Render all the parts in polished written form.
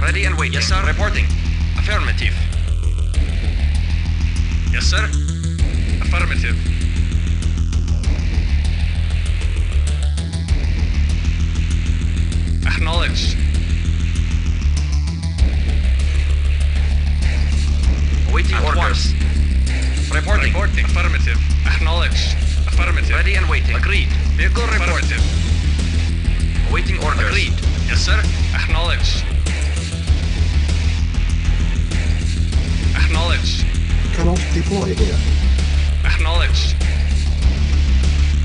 Ready and waiting. Yes, sir. Reporting. Affirmative. Yes, sir. Affirmative. Acknowledged. Awaiting orders. Reporting. Reporting. Affirmative. Acknowledged. Affirmative. Ready and waiting. Agreed. Vehicle report. Affirmative. Awaiting orders. Agreed. Yes, sir. Acknowledged. Acknowledged. Cannot deploy here. Acknowledged.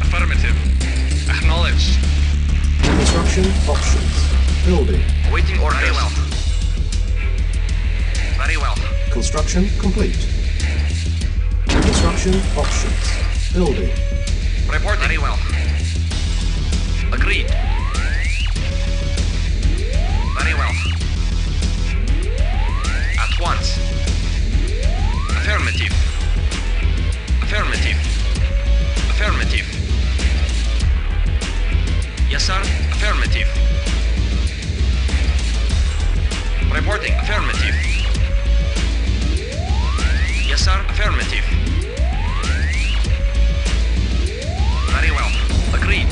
Affirmative. Acknowledged. Construction options. Building. Awaiting orders. Very well. Very well. Construction complete. Construction options. Building. Reporting. Very well. Agreed. Very well. At once. Affirmative. Affirmative. Affirmative. Yes, sir. Affirmative. Reporting. Affirmative. Yes, sir. Affirmative. Very well. Agreed.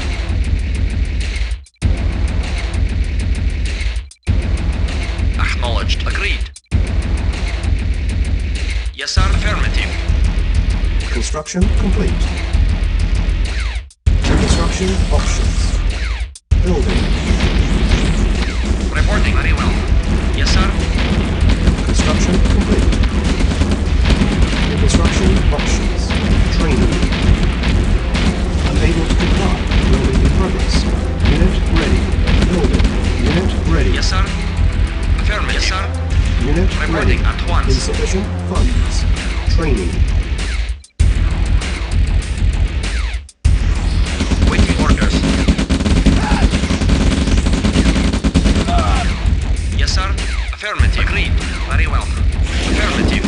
Acknowledged. Agreed. Yes, sir. Affirmative. Construction complete. Construction options. Building. Reporting. Very well. Yes, sir. Construction complete. Construction options. Training. Unable to comply. Building in progress. Unit ready. Building. Unit ready. Yes, sir. Affirmative. Yes, sir. Unit Reporting ready. at once. Insufficient funds. Training. Waiting orders. Yes, sir. Affirmative. Agreed. Very well. Affirmative.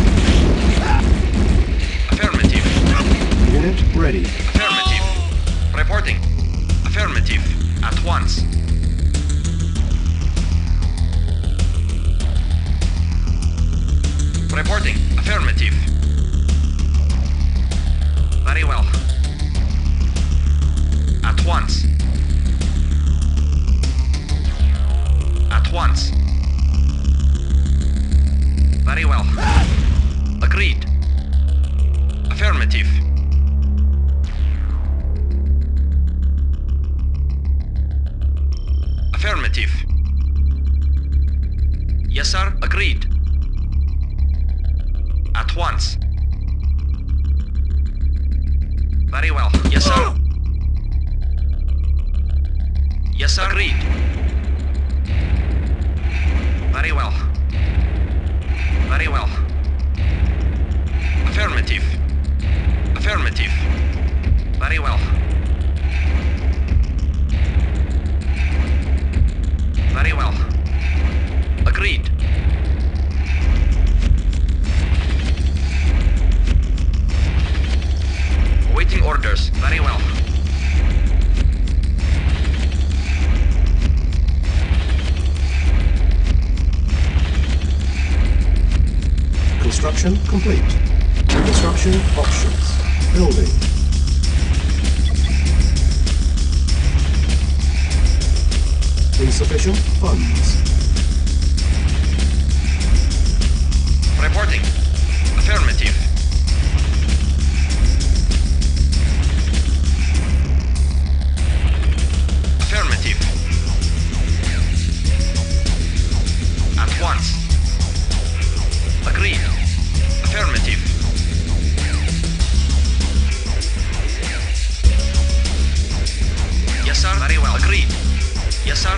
Affirmative. Unit ready. Affirmative. Reporting. Affirmative. At once. Reporting. Affirmative. Very well. At once. At once. Very well. Agreed. Affirmative. Affirmative. Yes, sir. Agreed. At once. Very well. Yes, sir. Yes, sir. Agreed. Very well. Very well. Affirmative. Affirmative. Very well. Very well. Agreed. Awaiting orders. Very well. Construction complete. Construction options. Building. Insufficient funds. Reporting. Affirmative. Affirmative. At once. Agreed. Affirmative. Yes, sir. Very well. Agreed. Yes, sir.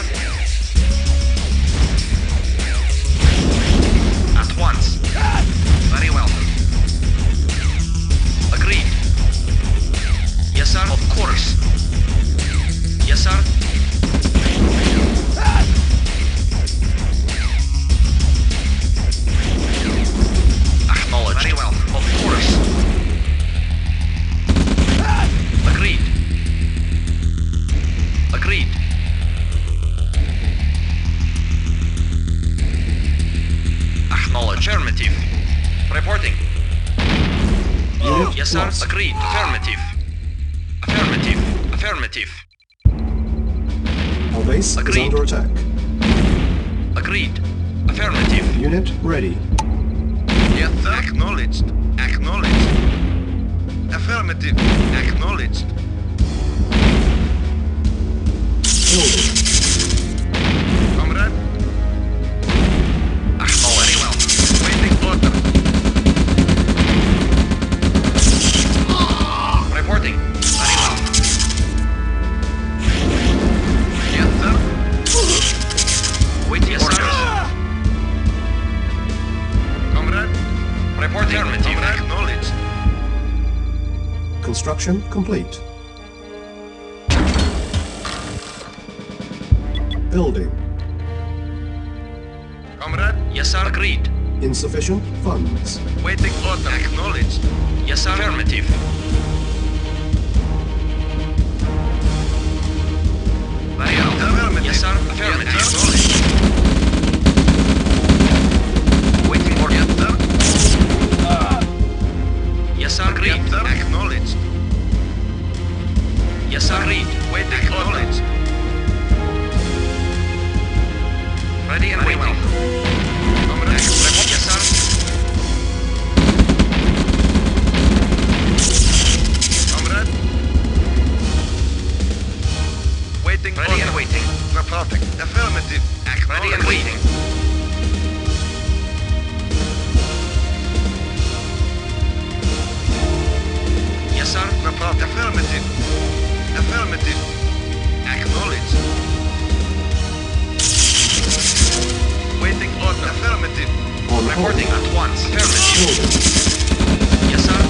Affirmative. Reporting. Unit Yes, sir. lost. Agreed. Affirmative. Affirmative. Affirmative. Our base is Agreed. under attack. Agreed. Affirmative. Unit ready. Yes, sir. Acknowledged. Acknowledged. Affirmative. Acknowledged. Building. Comrade. Very well. Waiting order. Reporting. Very well. Yes, sir. Waiting orders. Comrade. Reporting. Affirmative. Acknowledged. Construction complete. Building. Comrade. Yes, sir. Agreed. Insufficient funds. Waiting order. Acknowledged. Yes, sir. Affirmative. Very well. Affirmative. Yes, sir. Affirmative. Acknowledged. Waiting order. Yes, sir. Yes, sir. Agreed. Yes, sir. Acknowledged. Yes, sir. Agreed. Waiting order. Acknowledged. Ready and Very waiting. well. Comrade. Yes, sir. Comrade. Waiting Ready order. and waiting. Reporting. Affirmative. Ready and waiting. Yes, sir. Report. Affirmative. Affirmative. Acknowledged. Waiting order. Affirmative. On Reporting hold. at once. Affirmative. Building. Yes, sir.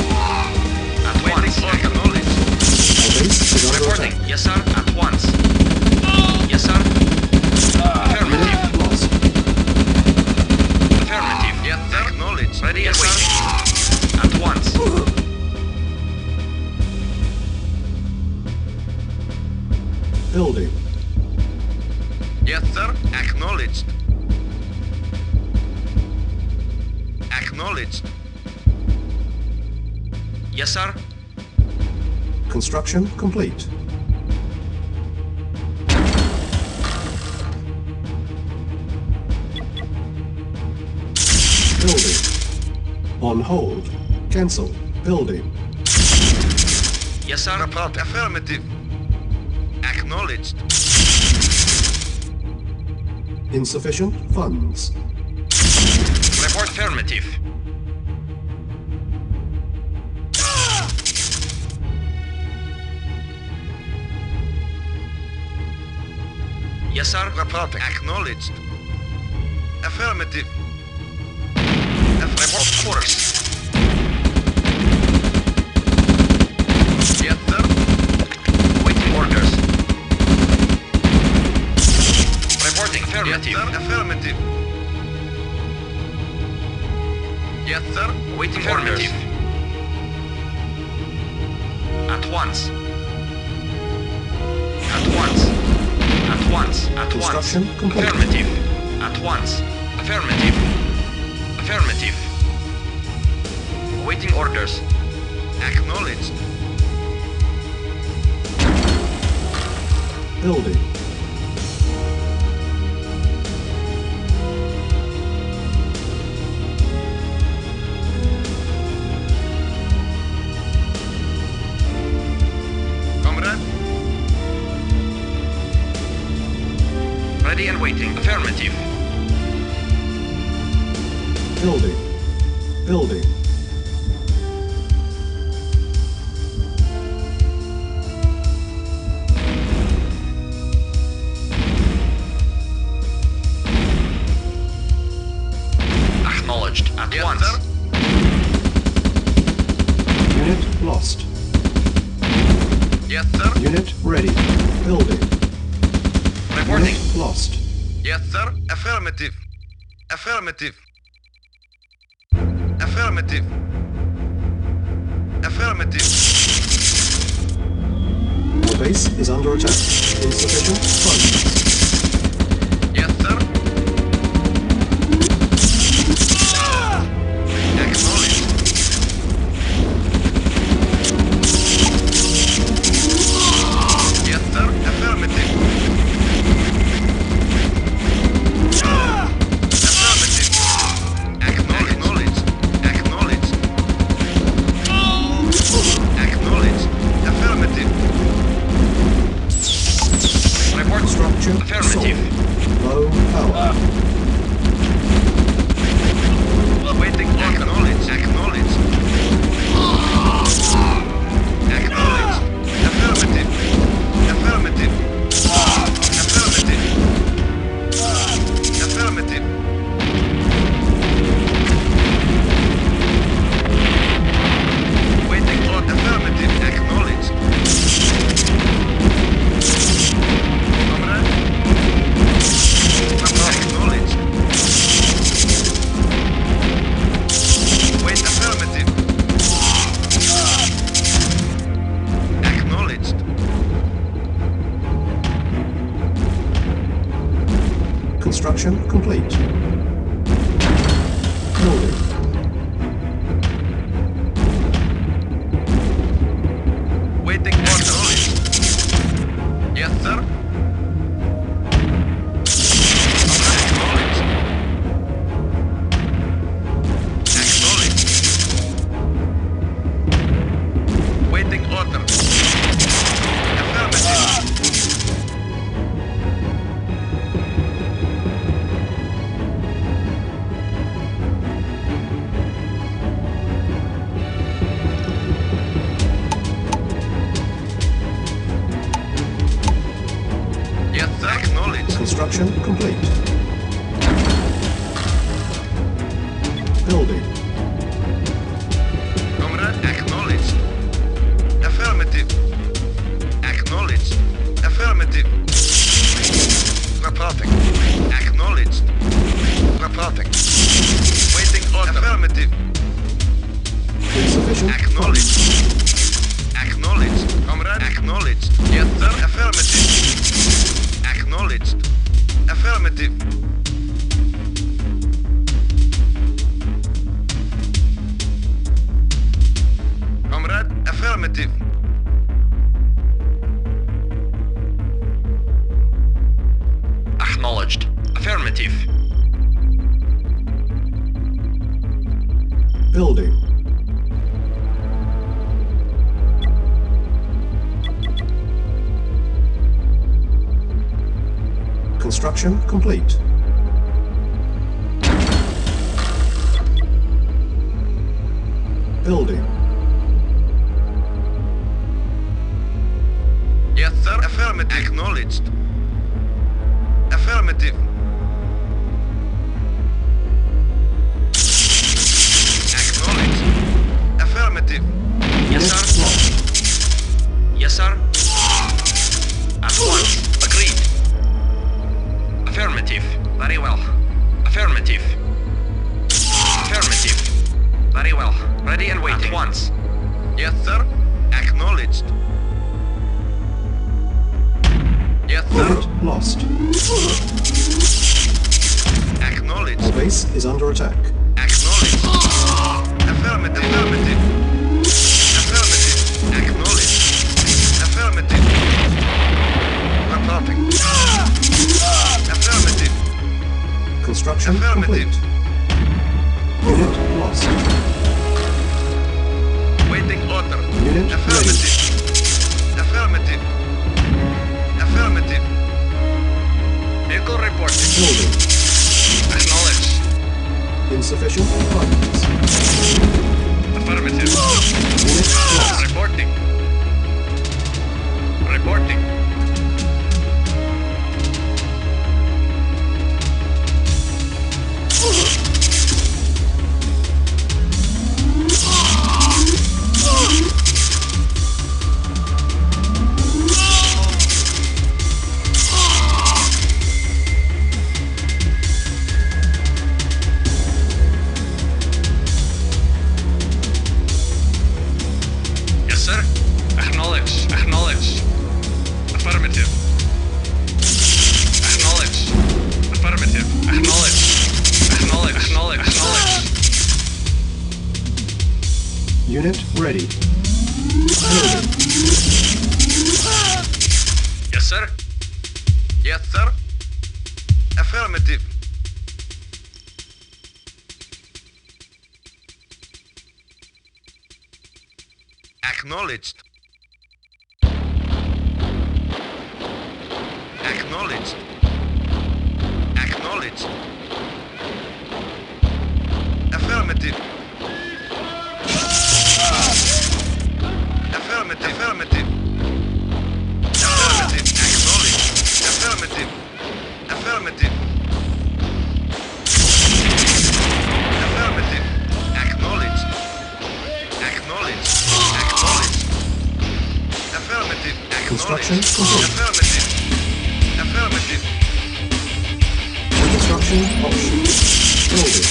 At once. Waiting order. Acknowledged. Our base is under Reporting. attack. Yes, sir. At once. Yes, sir. Affirmative. Unit lost. Affirmative. Yes, sir. Acknowledged. Ready and Yes, waiting. sir. At once. Building. Yes, sir. Acknowledged. Acknowledged. Yes, sir. Construction complete. Building. On hold. Cancel. Building. Yes, sir. Report. Affirmative. Acknowledged. Insufficient funds. Report affirmative. Yes, sir. Report. Acknowledged. Affirmative. Report course. Yes, sir. Waiting orders. Reporting Yes, affirmative. sir. Affirmative. Yes, sir. Waiting Affirmative. orders. At once. At once. At once. At once. Construction complete. Affirmative. At once. Affirmative. Affirmative. Waiting orders. Acknowledged. Building. Comrade. Ready and waiting. Affirmative. Building. Building. Acknowledged. At Yes, once. sir. Unit lost. Yes, sir. Unit ready. Building. Reporting. Unit lost. Yes, sir. Affirmative. Affirmative. Affirmative. Affirmative. Our base is under attack. Insufficient funds. Yes, sir. complete. Building. Waiting order. Yes, sir. Acknowledged. Acknowledged. Waiting order. Affirmative. Yes, sir. Acknowledged. Construction complete. Building. Comrade, acknowledged. Affirmative. Acknowledged. Affirmative. Reporting. Acknowledged. Reporting. Waiting order. Affirmative. Insufficient Acknowledged. funds. Acknowledged. Comrade, acknowledged. Yes, sir. Affirmative. Acknowledged. Affirmative. Comrade, affirmative. Acknowledged. Affirmative. Building. Construction complete. Building. Yes, sir. Affirmative. Acknowledged. Affirmative. Acknowledged. Affirmative. Yes, sir. Yes, sir. At once. Agreed. Affirmative. Very well. Affirmative. Affirmative. Very well. Ready and waiting. At once. Yes, sir. Acknowledged. Yes, sir. Unit lost. Acknowledged. Our base is under attack. Acknowledged. Affirmative. Affirmative. Affirmative. Acknowledged. Affirmative. Reporting. Affirmative. Construction Affirmative. complete. Unit lost. Waiting order. Unit Affirmative. Affirmative. Affirmative. Vehicle reporting. Building. Acknowledged. Insufficient funds. Affirmative. Unit lost. Reporting. Reporting. Yes, sir. Acknowledged. Acknowledged. Affirmative. Acknowledged. Affirmative. Acknowledged. Acknowledged. Acknowledged. Acknowledged. Unit ready. Building. Yes, sir. Yes, sir. Affirmative. Acknowledged. Acknowledged. Acknowledged. Affirmative. Affirmative. Affirmative. Affirmative. Acknowledged. Affirmative. Affirmative. Affirmative. Acknowledged. Acknowledged. Acknowledged. Affirmative. Construction Acknowledged. complete. Affirmative. Affirmative. Construction options. Building.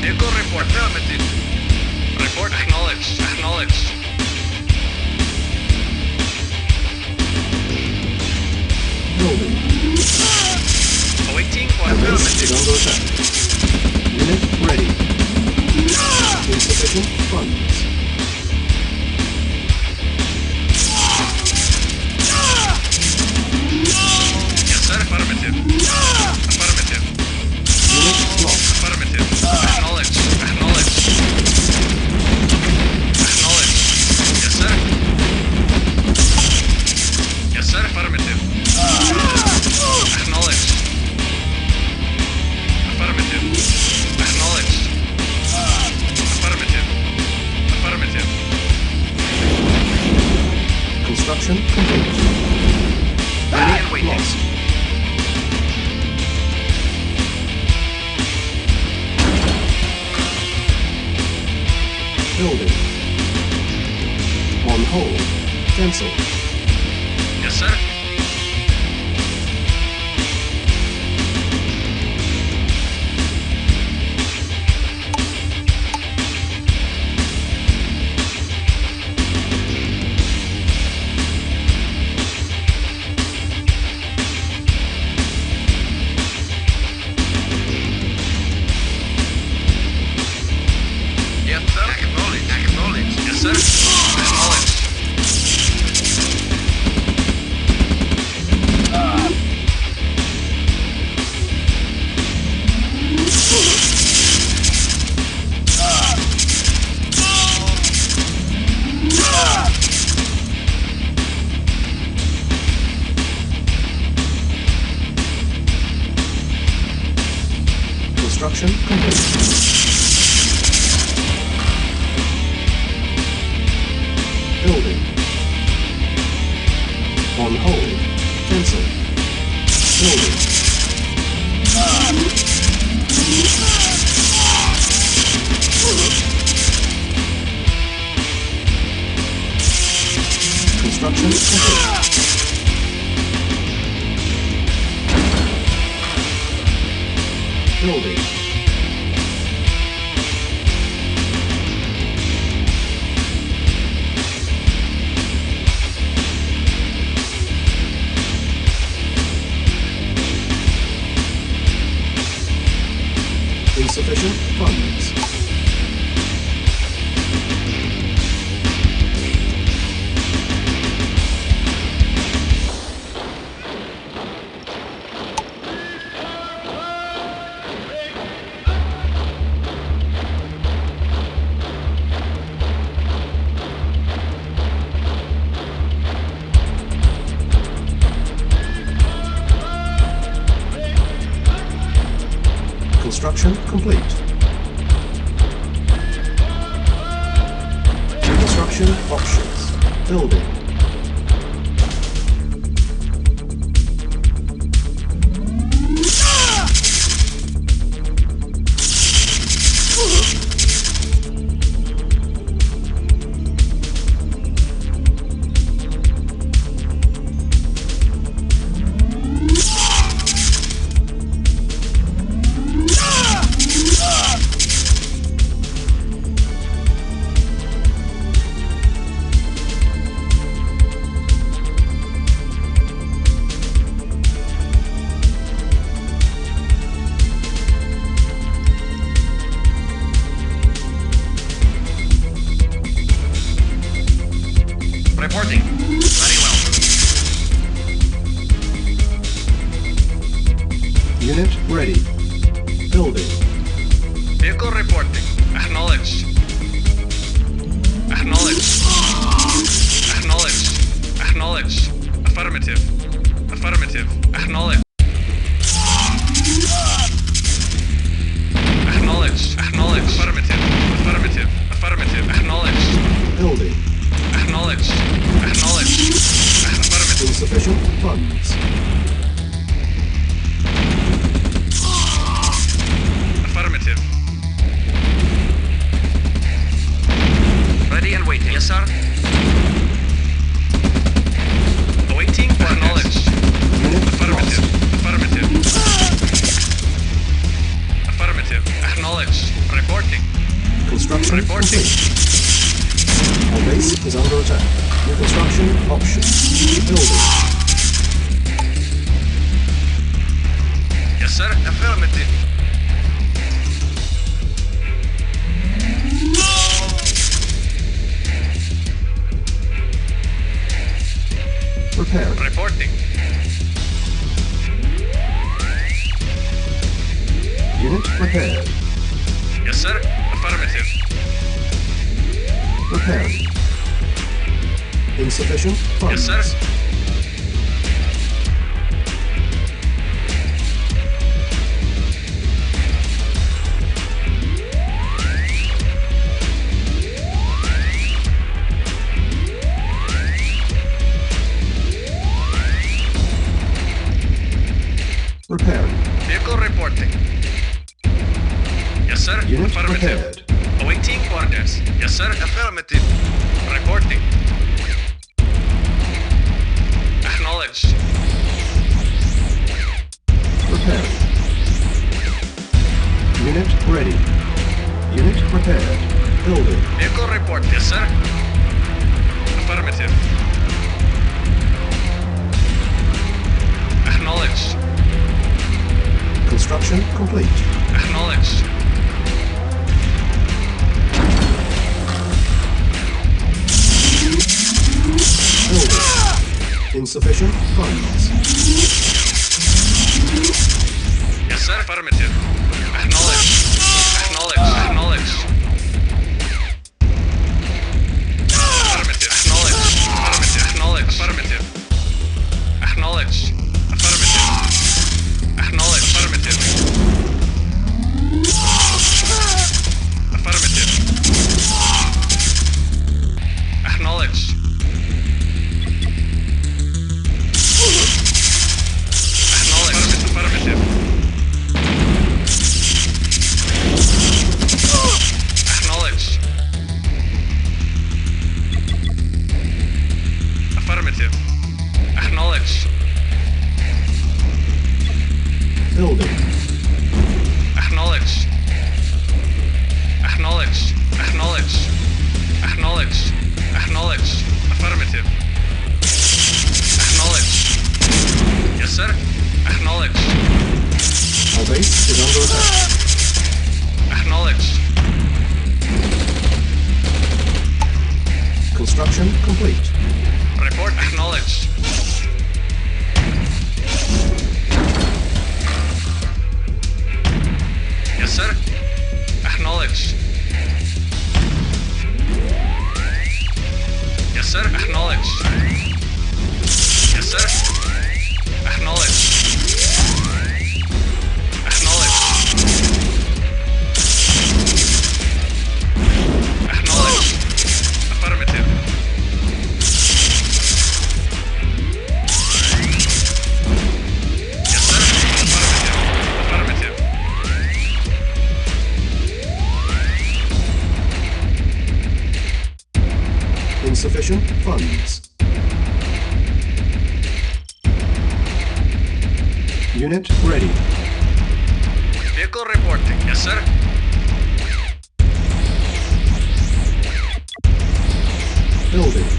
Vehicle report. Affirmative. Report acknowledged. Acknowledged. Building. Awaiting Our base is under attack. Unit ready. Insufficient funds. Yes, sir. Affirmative. Affirmative. Unit lost. Affirmative. Acknowledged. Acknowledged. Acknowledged. Yes, sir. Yes, sir. Affirmative. Acknowledged. Affirmative. Acknowledged. Affirmative. Affirmative. Construction complete. Ready and waiting. Lost. Building. On hold. Cancel. Yes, sir. Yes, sir. Acknowledge. Acknowledge. Yes, sir. Acknowledged. Construction complete. Building. On hold. Cancel. Building. Construction complete. Building. Insufficient funds. Construction complete. Construction options. Building. Reporting. Very well. Unit ready. Building. Vehicle reporting. Acknowledged. Acknowledged. Acknowledged. Acknowledged. Affirmative. Affirmative. Acknowledged. Acknowledged. Acknowledged. Affirmative. Affirmative. Affirmative. Acknowledged. Building. Acknowledged. Acknowledged. Affirmative. Insufficient funds. Affirmative. Ready and waiting. Yes, sir. Awaiting. Acknowledged. Unit Affirmative. lost. Affirmative. Affirmative. Acknowledged. Reporting. Construction Reporting. complete. Our base is under attack. New construction options. Building. Yes, Yes, sir. Affirmative. Preparing. Reporting. Unit prepared. Yes, sir. Affirmative. Preparing. Insufficient funds. Yes, sir. Preparing. Vehicle reporting. Yes, sir. Unit Affirmative. prepared. Awaiting orders. Yes, sir. Affirmative. Reporting. Acknowledged. Preparing. Unit ready. Unit prepared. Building. Vehicle report. Yes, sir. Affirmative. Acknowledged. Construction complete. Acknowledged. Building. Insufficient funds. Yes, sir. Affirmative. Acknowledged. Acknowledged. Acknowledged. Affirmative. Acknowledged. Affirmative. Acknowledged. Acknowledged. Affirmative. Acknowledged. Affirmative. Affirmative. Acknowledged. Acknowledged. Affirmative. Acknowledged. Affirmative. Acknowledged. Building. Acknowledged. Acknowledged. Acknowledged. Acknowledged. Acknowledged. Affirmative. Acknowledged. Yes, sir. Acknowledged. Our base is under attack. Acknowledged. Construction complete. Report acknowledged. Yes, sir. Acknowledged. Yes, sir. Acknowledged. Yes, sir. Acknowledged. Acknowledged. Acknowledged. Affirmative. Yes, sir. Affirmative. Affirmative. Insufficient funds. Unit ready. Vehicle reporting. Yes, sir. Building.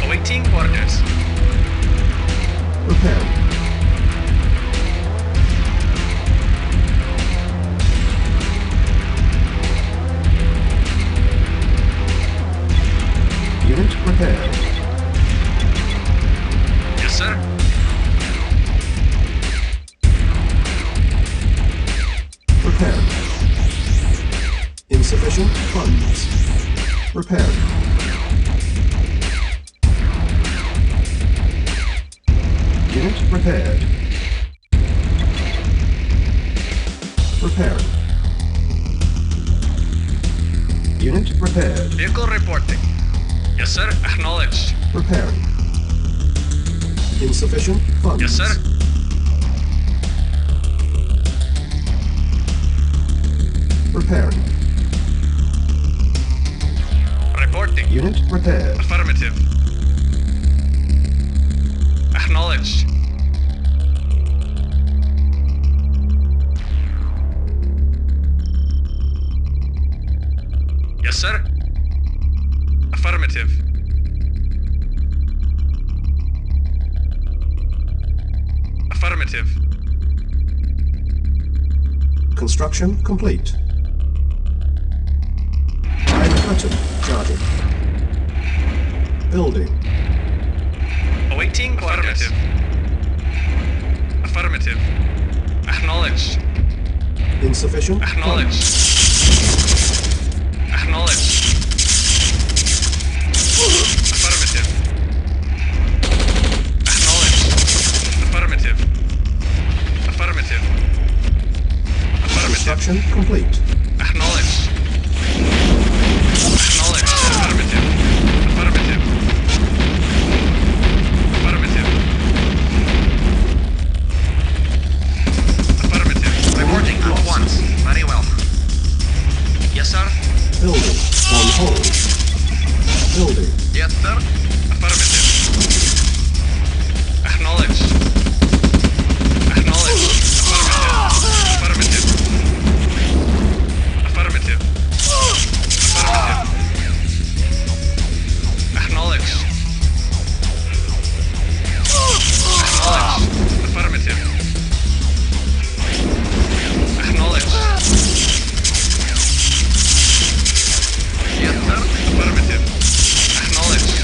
Awaiting orders. Preparing. Unit prepared. Yes, sir. Preparing. Insufficient funds. Preparing. Unit prepared. Preparing. Unit prepared. Vehicle reporting. Yes, sir. Acknowledged. Preparing. Insufficient funds. Yes, sir. Preparing. Reporting. Unit prepared. Affirmative. Acknowledged. Yes, sir. Affirmative. Affirmative. Affirmative. Construction complete. Iron curtain charging. Building. Awaiting coordinates. Affirmative. Acknowledged. Insufficient Acknowledged. Acknowledged. Affirmative. Acknowledged. Affirmative. Affirmative. Affirmative. Construction complete. Acknowledged. Acknowledged. Affirmative. Affirmative. Affirmative. Affirmative. Reporting at once. Very well. Yes, sir. Building. On hold. Building. Yes, sir. Affirmative. Acknowledged. Acknowledged. Affirmative. Affirmative. Affirmative. Affirmative. Acknowledged. Acknowledged. Affirmative. Acknowledged. Yes, sir. Affirmative. Acknowledged.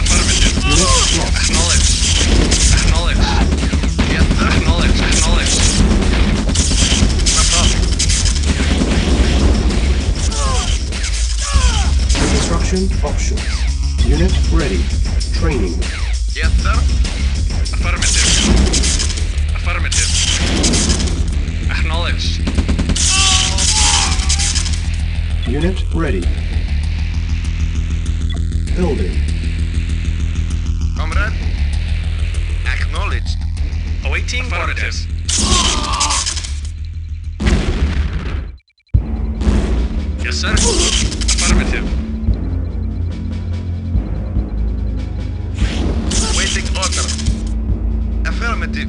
Affirmative. Unit lost. Acknowledged. Acknowledged. Yes, sir. Acknowledged. Acknowledged. No problem. Construction options. Unit ready. Training. Yes, sir. Affirmative. Affirmative. Acknowledged. Unit ready. Building. Comrade. Acknowledged. Awaiting orders. Yes, sir. Affirmative. Waiting order. Affirmative.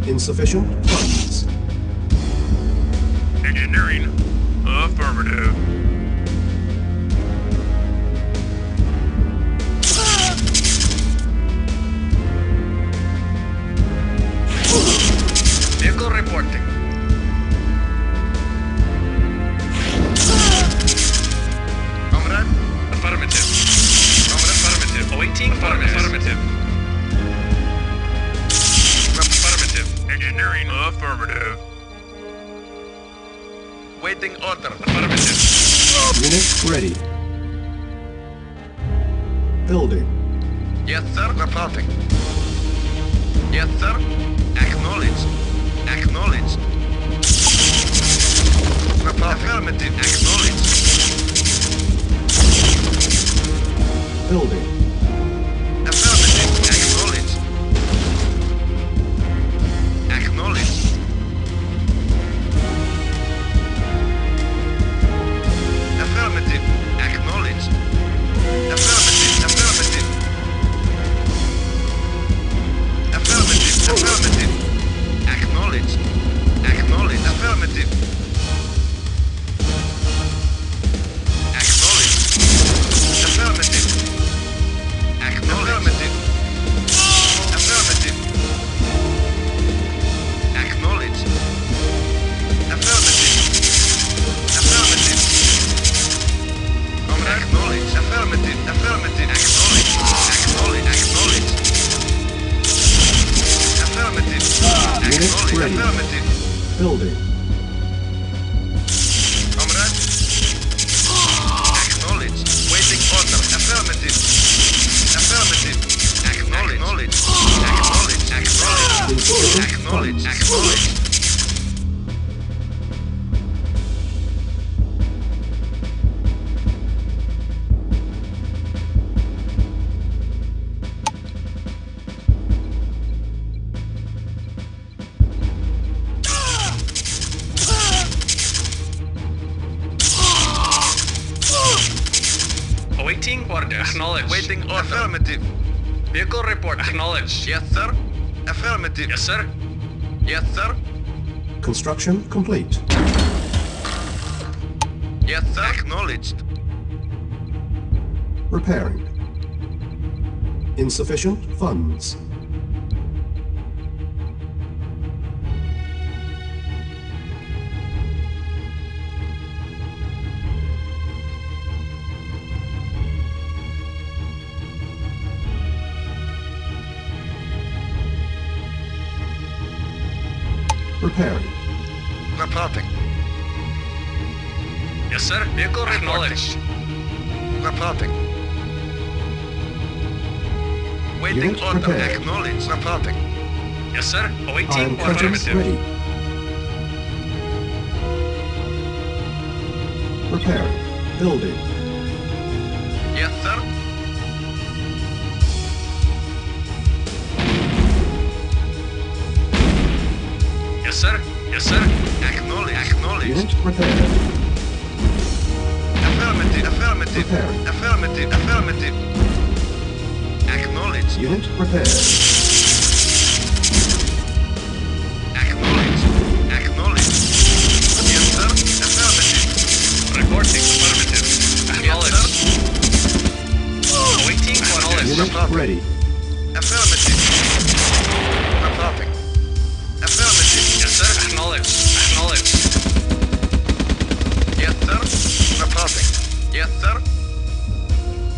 Insufficient funds. Engineering. Affirmative. Vehicle reporting. Comrade. Affirmative. Affirmative. Awaiting affirmative. Affirmative. Engineering. Affirmative. Waiting order. Affirmative. Unit ready. Building. Yes, sir. Reporting. Yes, sir. Acknowledged. Acknowledged. Report. Affirmative. Acknowledged. Building. Affirmative. Acknowledged. Acknowledged. Affirmative. Acknowledged. Affirmative. Affirmative. Affirmative. Affirmative. Acknowledged. Acknowledged. Affirmative. Acknowledged. Affirmative. Acknowledged. Affirmative. Acknowledged. Affirmative. Affirmative. Comrade. Acknowledged. Affirmative. Affirmative. Acknowledged. Acknowledged. Acknowledged. Affirmative. Unit Acknowledged. ready. Affirmative. Building. Comrade. Acknowledged. Waiting order. Affirmative. Affirmative. Acknowledged. Acknowledged. Acknowledged. Insufficient Acknowledged. funds. Acknowledged. Awaiting orders. Acknowledged. Waiting order. Affirmative. Vehicle report. Acknowledged. Yes, sir. Affirmative. Yes, sir. Yes, sir. Construction complete. Yes, sir. Acknowledged. Repairing. Insufficient funds. Repairing. Reporting. Yes, sir. Vehicle acknowledged. Reporting. Waiting Unit order. prepared. Acknowledge. Reporting. Yes, sir. Iron Awaiting curtains affirmative. ready. Repairing. Building. Yes, sir. Yes, sir. Yes, sir. Acknowledge. Acknowledge. Unit repaired. Affirmative. Affirmative. Repairing. Affirmative. Affirmative. Acknowledge. Unit repaired. Acknowledge. Acknowledge. Yes, sir. Affirmative. Reporting affirmative. Acknowledged. Awaiting acknowledged. Unit ready. Affirmative. Reporting. Affirmative. Yes, sir. Acknowledged. Acknowledged. Yes, sir. Reporting. Yes, sir.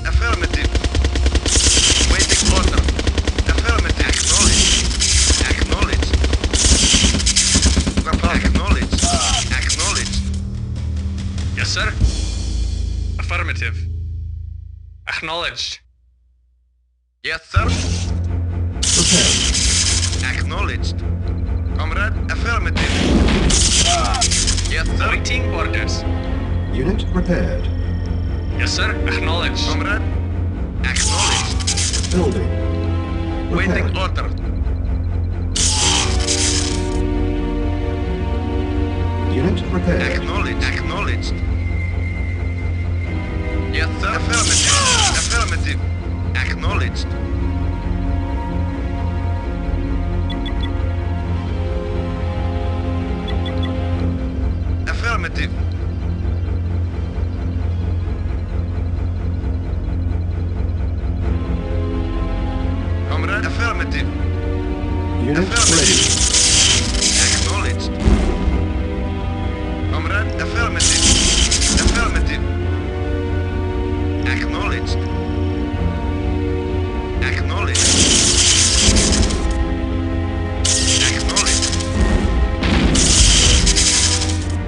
Affirmative. Waiting order. Affirmative. Acknowledge. Acknowledge. Report. Acknowledge. Acknowledge. Yes, sir. Affirmative. Acknowledged. Yes, sir. Repairing. Acknowledged. Comrade, affirmative. Yes, sir. Awaiting orders. Unit repaired. Yes, sir. Acknowledged. Comrade, acknowledged. Building. Waiting Repairing. order. Unit repaired. Acknowledged. Acknowledged. Yes, sir. Affirmative. Affirmative. Acknowledged. Affirmative. Comrade, affirmative. Unit ready. Acknowledged. Comrade, affirmative. Affirmative. Acknowledged. Acknowledged. Acknowledged.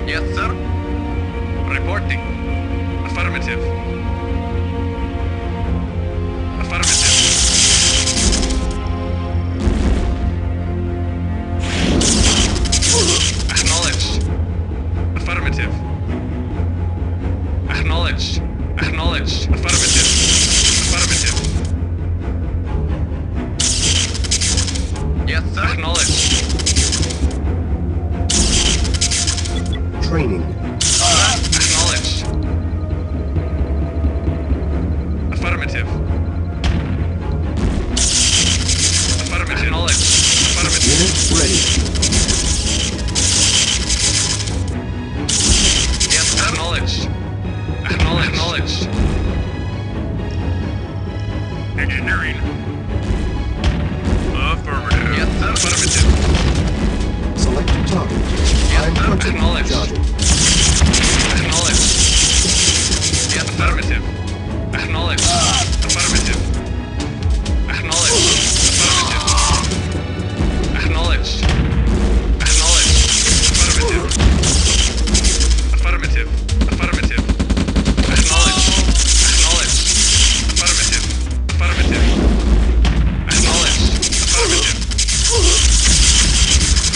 Yes, sir. Reporting. Affirmative. Affirmative. Acknowledged. Affirmative. Acknowledged. Acknowledged. Affirmative. Affirmative. Yes, sir. Acknowledged. Training. Acknowledged. Affirmative. Affirmative. Acknowledged. Affirmative. Unit ready. Yes, sir. Acknowledged. Acknowledged. Engineering. Affirmative. Yes, sir. Affirmative. Select target. Iron sir. curtain Acknowledged. charging. Acknowledged. Yes, sir. Affirmative. Acknowledged. Affirmative. Acknowledged. Affirmative. Acknowledged. Acknowledged. Affirmative. Affirmative. Affirmative. Acknowledged. Acknowledged. Affirmative. Affirmative. Acknowledged. Affirmative.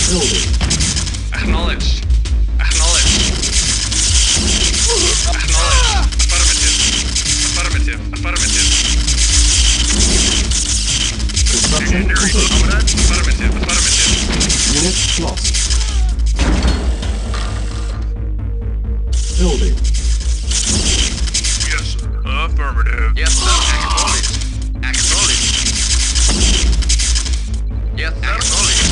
Building. Acknowledged. Acknowledged. Acknowledged. Affirmative. Affirmative. Affirmative. Construction complete. Comrade, Affirmative. Affirmative. Unit lost. Building. Yes, sir. Affirmative. yes, sir. Acknowledged. Acknowledged. Yes, sir. Acknowledged.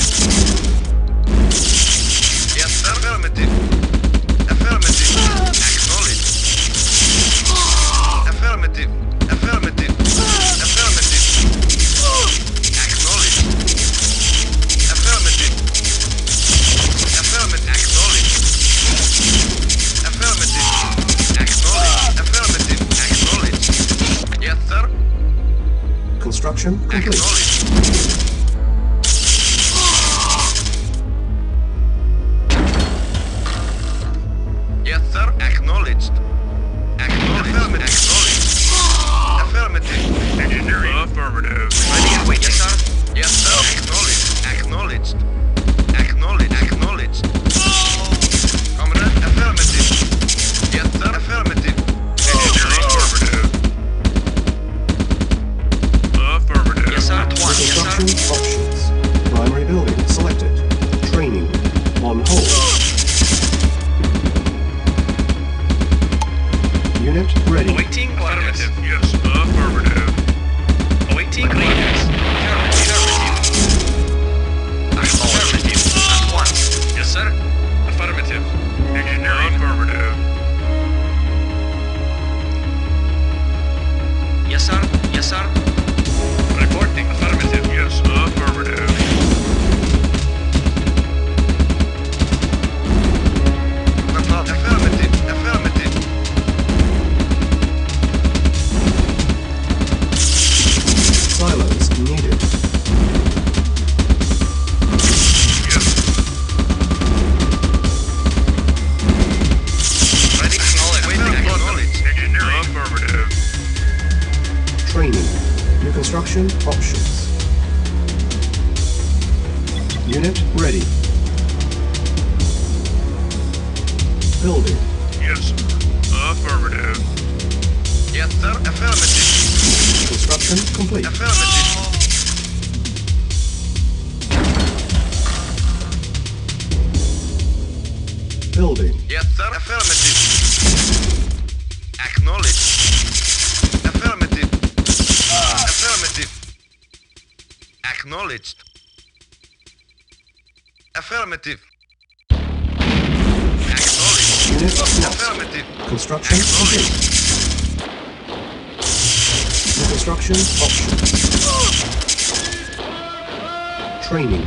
Yes, sir. Affirmative. Affirmative. Acknowledged. Affirmative. Affirmative. Affirmative. Acknowledged. Affirmative. Affirmative. Acknowledged. Affirmative. Acknowledged. Affirmative. Acknowledged. Yes, sir. Construction complete. Acknowledged. Unit ready. Awaiting coordinates. Affirmative. Yes. Affirmative. Awaiting coordinates. Affirmative. At once. Yes, sir. Affirmative. Engineering. Affirmative. Yes, sir. Yes, sir. Reporting. Affirmative. Yes. Affirmative. Affirmative. Affirmative. Silos needed. Yes. Ready? Acknowledge. Waiting. Acknowledge. Engineering. Affirmative. Training. New construction options. Unit ready. Building. Yes. Affirmative. Yes, sir. Affirmative. Construction complete. Affirmative. Building. Yes, sir. Affirmative. Acknowledge. Affirmative. Affirmative. Acknowledged. Affirmative. Acknowledged. Unit lost. Affirmative. Construction complete. New construction options. Training.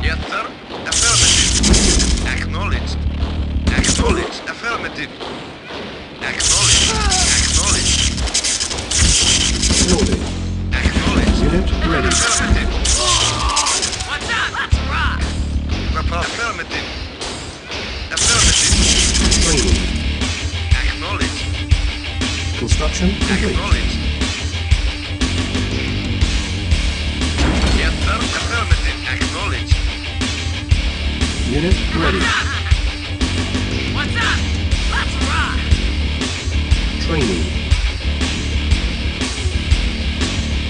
Yes, sir. Affirmative. Acknowledged. Acknowledged. Affirmative. Acknowledged. Acknowledged. Building. Acknowledged. Unit ready. Affirmative. What's up? Let's rock! Affirmative. Affirmative. Training. Acknowledged. Construction complete. Acknowledged. Yes, sir. Affirmative. Acknowledged. Unit ready. What's up? Let's rock! Training.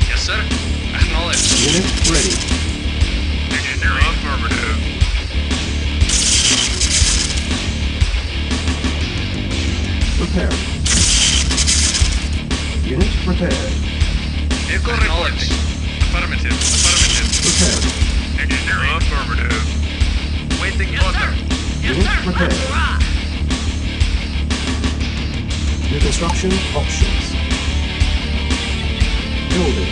Yes, sir. Acknowledge. Unit ready. Engineering. Affirmative. Prepared. Unit prepared. Vehicle acknowledge. Affirmative. Affirmative. Prepared. Engineering. Affirmative. Waiting Yes, order. sir! Yes, Unit sir! prepared. Let's rock! New construction options. Building.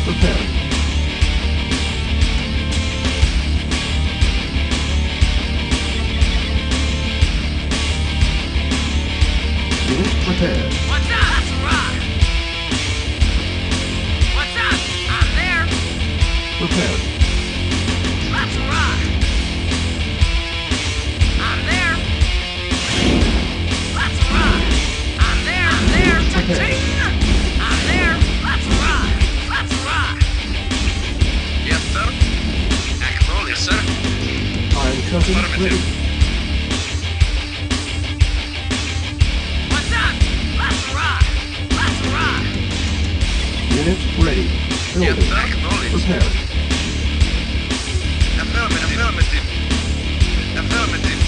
Prepared. Unit prepared. What's up? Let's rock! What's up? I'm there! Prepared. Let's rock! I'm there! Let's rock! I'm there! I'm there! Cha-ching! I'm there! Let's rock! Let's rock! Yes, sir. Acknowledged. Yes, sir. Iron curtain Affirmative. ready. What's up? Let's rock! Let's rock! Unit ready. Yes, Building. sir. Acknowledged. Prepared. Affirmative. Affirmative. Affirmative.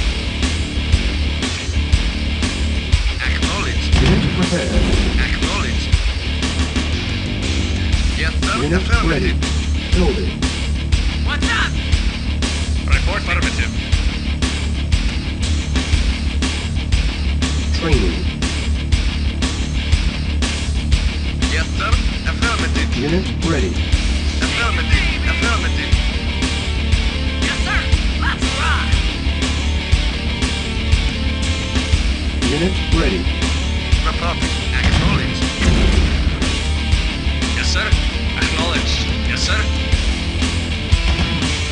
Acknowledged. Unit prepared. Acknowledged. Yes, sir. Unit ready. Affirmative. Building. What's up? Report affirmative. Training. Yes, sir. Affirmative. Unit ready. Affirmative. Affirmative. Yes, sir! Let's rock! Unit ready. Republic. Acknowledged. Yes, sir. Acknowledge. Yes, sir.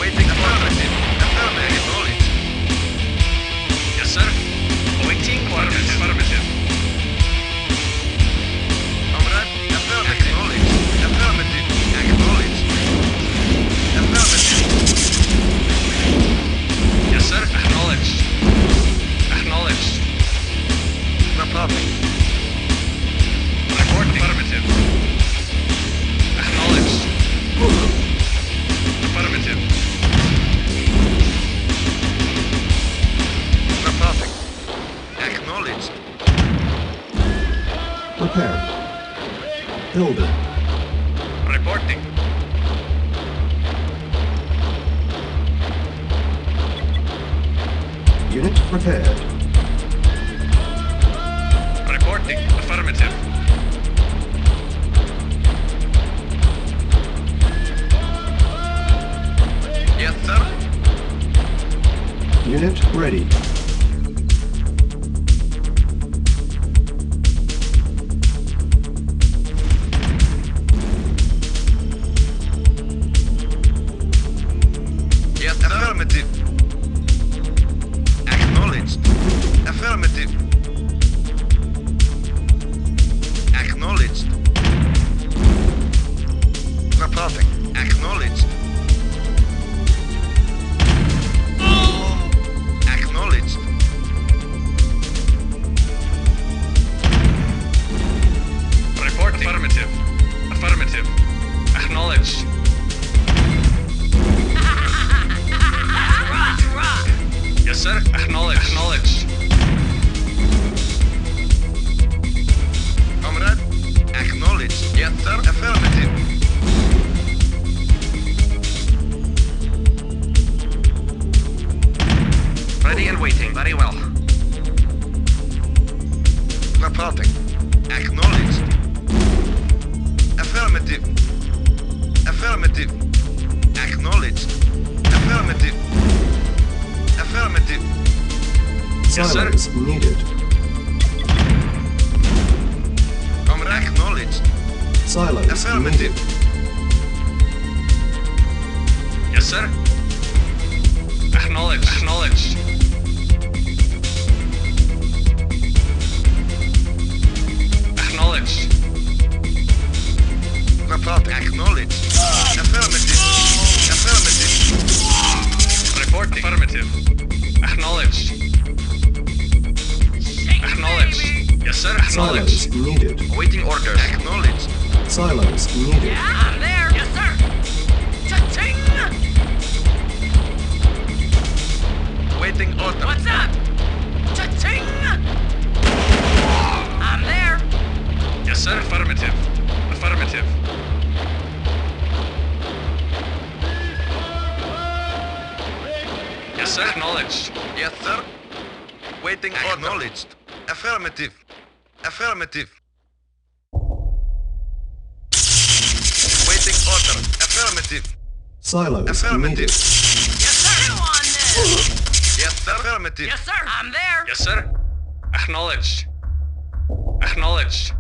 Waiting. Affirmative. Affirmative. Acknowledged. Yes, sir. Awaiting coordinates. Affirmative. Comrade. Affirmative. Acknowledged. Affirmative. Acknowledged. Affirmative. Yes, sir. Acknowledged. Acknowledged. Republic. Report affirmative. Acknowledged. Building. Reporting. Unit prepared. Reporting. Affirmative. Yes, sir. Unit ready. Yes, sir. Affirmative. Acknowledged. Affirmative. Acknowledged. Reporting. Acknowledged. Acknowledged. Report. Affirmative. Affirmative. Acknowledged. Rock. Yes, sir. Acknowledged. Acknowledged. Comrade. Acknowledged. Yes, sir. Affirmative. Ready and waiting. Very well. Reporting. Acknowledged. Affirmative. Affirmative. Acknowledged. Affirmative. Affirmative. Yes, sir. Silos needed. Comrade. Acknowledged. Silos Affirmative. needed. Yes, sir. Acknowledged. Acknowledged. Acknowledged. Report. Acknowledged. Affirmative. Affirmative. Reporting. Affirmative. Acknowledged. Acknowledged. Yes, sir. Silos Acknowledged. needed. Awaiting orders. Acknowledged. Silos needed. Yeah, I'm there. Yes, sir. Cha-ching! Waiting order. What's up? Cha-ching! I'm there. Yes, sir. Affirmative. Affirmative. Yes, sir. Acknowledged. Yes, sir. Waiting order. Acknowledged. Affirmative. Affirmative. Waiting order. Affirmative. Silos Affirmative. needed. Yes, sir. You on this? Yes, sir. Affirmative. Yes, sir. I'm there. Yes, sir. Acknowledged. Acknowledged.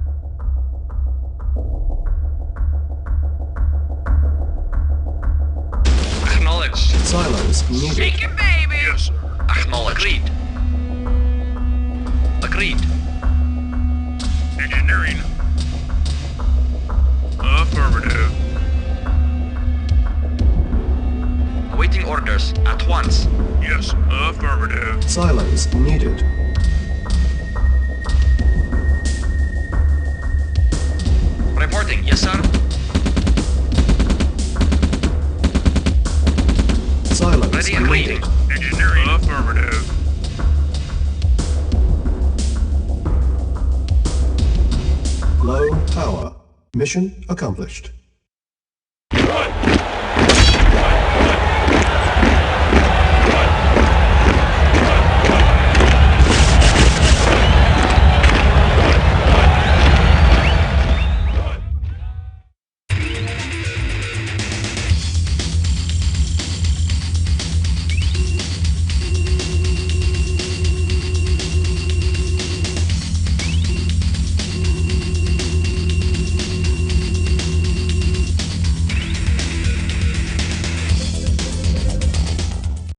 Acknowledged. Silos needed. Shake it, baby. Yes, sir. Acknowledged. Agreed. Agreed. Engineering. Affirmative. Awaiting orders. At once. Yes, affirmative. Silos needed. Reporting. Yes, sir. Silos Ready and needed. waiting. Engineering. Affirmative. Low power. Mission accomplished.